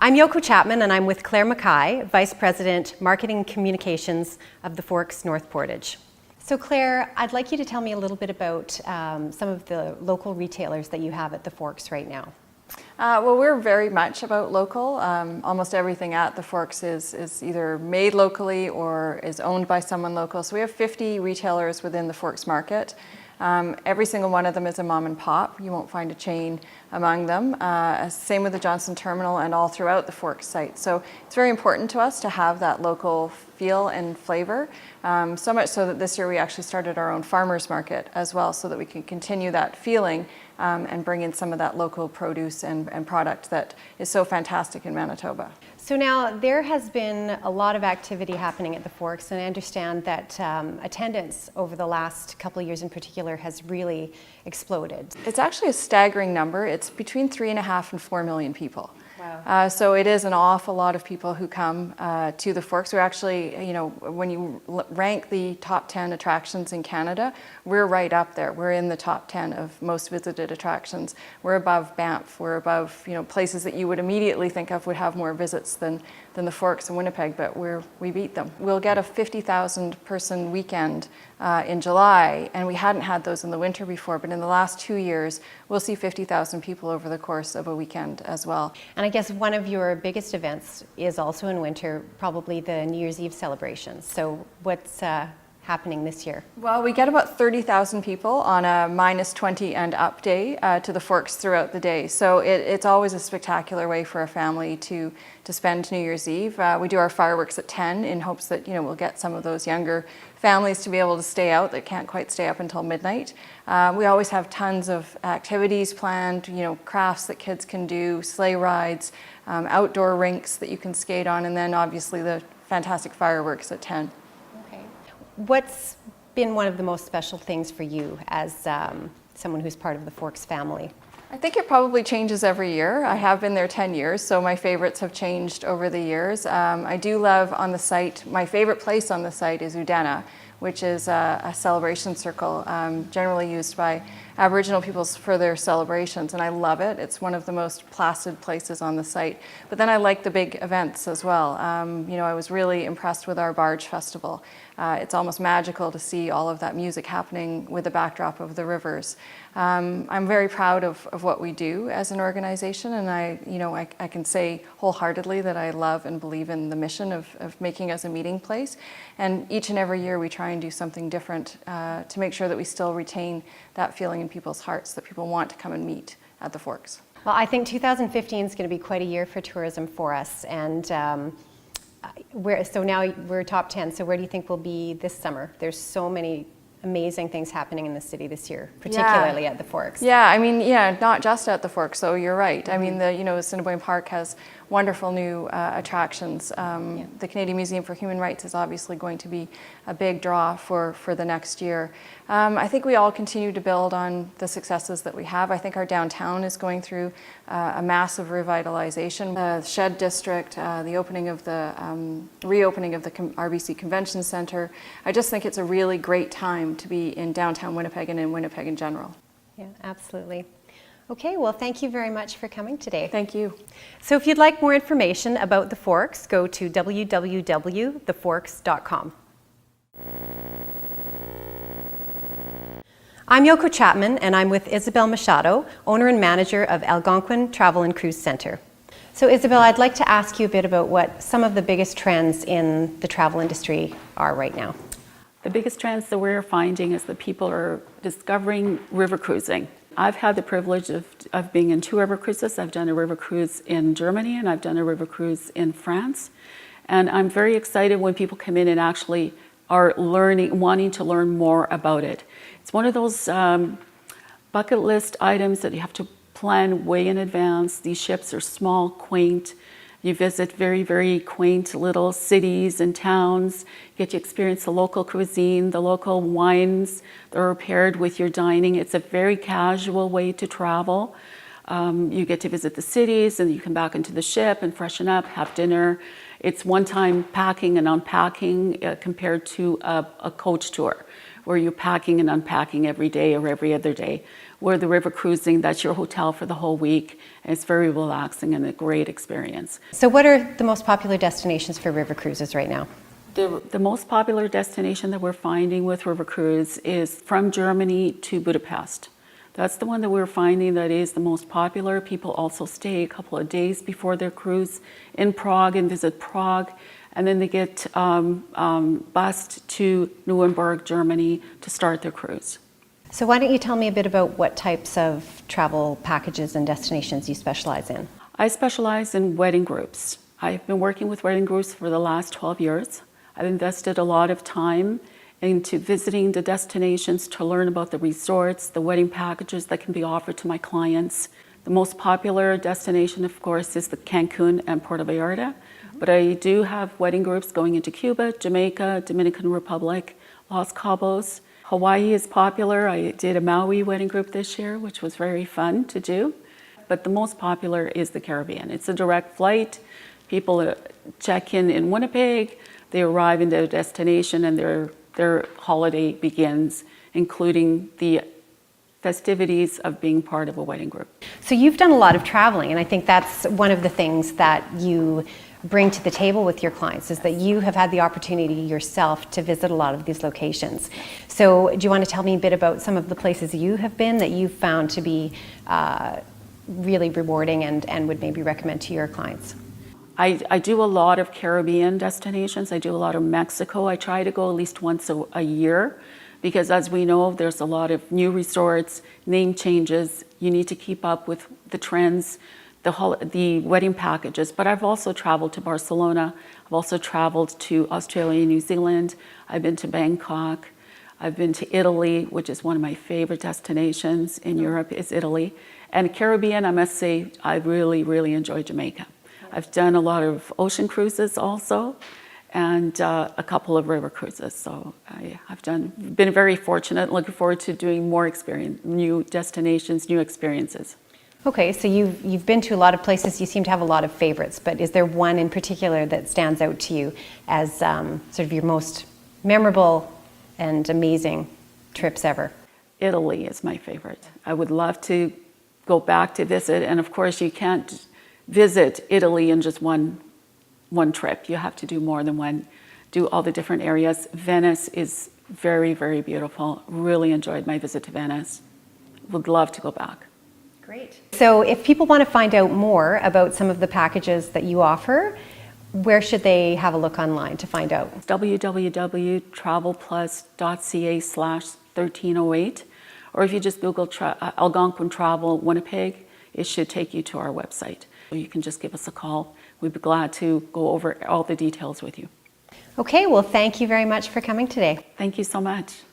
I'm Ayoko Chapman, and I'm with Clare MacKay, Vice President, Marketing Communications of the Forks North Portage. So Clare, I'd like you to tell me a little bit about some of the local retailers that you have at the Forks right now. Well, we're very much about local. Almost everything at the Forks is either made locally or is owned by someone local. So we have 50 retailers within the Forks market. Every single one of them is a mom and pop. You won't find a chain among them. Same with the Johnson Terminal and all throughout the Forks site. So it's very important to us to have that local feel and flavor. So much so that this year we actually started our own farmers market as well, so that we can continue that feeling and bring in some of that local produce and product that is so fantastic in Manitoba. So now there has been a lot of activity happening at the Forks, and I understand that attendance over the last couple of years in particular has really exploded. It's actually a staggering number. It's between 3.5 and 4 million people. Wow. So it is an awful lot of people who come to the Forks. We're actually, when you rank the top 10 attractions in Canada, we're right up there. We're in the top 10 of most visited attractions. We're above Banff. We're above, places that you would immediately think of would have more visits than the Forks and Winnipeg, but we beat them. We'll get a 50,000 person weekend in July, and we hadn't had those in the winter before, but in the last 2 years, we'll see 50,000 people over the course of a weekend as well. And I guess one of your biggest events is also in winter, probably the New Year's Eve celebrations. So what's happening this year? Well, we get about 30,000 people on a -20 and up day to the Forks throughout the day. So it's always a spectacular way for a family to spend New Year's Eve. We do our fireworks at 10 in hopes that we'll get some of those younger families to be able to stay out that can't quite stay up until midnight. We always have tons of activities planned, crafts that kids can do, sleigh rides, outdoor rinks that you can skate on, and then obviously the fantastic fireworks at 10. Okay. What's been one of the most special things for you as someone who's part of the Forks family? I think it probably changes every year. I have been there 10 years, so my favorites have changed over the years. I do love on the site, my favorite place on the site is Udena, which is a celebration circle generally used by Aboriginal peoples for their celebrations, and I love it. It's one of the most placid places on the site. But then I like the big events as well. I was really impressed with our Barge Festival. It's almost magical to see all of that music happening with the backdrop of the rivers. I'm very proud of what we do as an organization, and I can say wholeheartedly that I love and believe in the mission of making us a meeting place. And each and every year we try and do something different to make sure that we still retain that feeling in people's hearts that people want to come and meet at the Forks. Well, I think 2015 is going to be quite a year for tourism for us, and so now we're top 10, so where do you think we'll be this summer? There's so many amazing things happening in the city this year, particularly at the Forks. Yeah, not just at the Forks, so you're right. Mm-hmm. I mean, the Assiniboine Park has wonderful new attractions. The Canadian Museum for Human Rights is obviously going to be a big draw for the next year. I think we all continue to build on the successes that we have. I think our downtown is going through a massive revitalization. The Shed District, the reopening of the RBC Convention Center. I just think it's a really great time to be in downtown Winnipeg and in Winnipeg in general. Yeah, absolutely. Okay, well, thank you very much for coming today. Thank you. So if you'd like more information about the Forks, go to www.theforks.com. I'm Ayoko Chapman, and I'm with Isabel Machado, owner and manager of Algonquin Travel and Cruise Center. So Isabel, I'd like to ask you a bit about what some of the biggest trends in the travel industry are right now. The biggest trends that we're finding is that people are discovering river cruising. I've had the privilege of being in 2 river cruises. I've done a river cruise in Germany and I've done a river cruise in France. And I'm very excited when people come in and actually are wanting to learn more about it. It's one of those bucket list items that you have to plan way in advance. These ships are small, quaint. You visit very, very quaint little cities and towns. You get to experience the local cuisine, the local wines that are paired with your dining. It's a very casual way to travel. You get to visit the cities and you come back into the ship and freshen up, have dinner. It's one time packing and unpacking compared to a coach tour, where you're packing and unpacking every day or every other day. Where the river cruising, that's your hotel for the whole week, and it's very relaxing and a great experience. So what are the most popular destinations for river cruises right now? The most popular destination that we're finding with river cruise is from Germany to Budapest. That's the one that we're finding that is the most popular. People also stay a couple of days before their cruise in Prague and visit Prague, and then they get bused to Nuremberg, Germany to start their cruise. So why don't you tell me a bit about what types of travel packages and destinations you specialize in? I specialize in wedding groups. I've been working with wedding groups for the last 12 years. I've invested a lot of time into visiting the destinations to learn about the resorts, the wedding packages that can be offered to my clients. The most popular destination, of course, is the Cancun and Puerto Vallarta, but I do have wedding groups going into Cuba, Jamaica, Dominican Republic, Los Cabos. Hawaii is popular. I did a Maui wedding group this year, which was very fun to do. But the most popular is the Caribbean. It's a direct flight. People check in Winnipeg, they arrive in their destination, and their holiday begins, including the festivities of being part of a wedding group. So you've done a lot of traveling, and I think that's one of the things that you bring to the table with your clients, is that you have had the opportunity yourself to visit a lot of these locations. So do you want to tell me a bit about some of the places you have been that you've found to be really rewarding and would maybe recommend to your clients? I do a lot of Caribbean destinations. I do a lot of Mexico. I try to go at least once a year because, as we know, there's a lot of new resorts, name changes. You need to keep up with the trends, the wedding packages. But I've also traveled to Barcelona. I've also traveled to Australia and New Zealand. I've been to Bangkok. I've been to Italy, which is one of my favorite destinations in Europe, is Italy. And Caribbean, I must say, I really, really enjoy Jamaica. I've done a lot of ocean cruises also, and a couple of river cruises. So been very fortunate, looking forward to doing more experience, new destinations, new experiences. Okay, so you've been to a lot of places. You seem to have a lot of favorites, but is there one in particular that stands out to you as sort of your most memorable and amazing trips ever? Italy is my favorite. I would love to go back to visit, and of course you can't visit Italy in just one trip. You have to do more than one, do all the different areas. Venice is very, very beautiful. Really enjoyed my visit to Venice. Would love to go back. Great. So if people want to find out more about some of the packages that you offer, where should they have a look online to find out? www.travelplus.ca/1308, or if you just Google Algonquin Travel Winnipeg, it should take you to our website. You can just give us a call. We'd be glad to go over all the details with you. Okay, well, thank you very much for coming today. Thank you so much.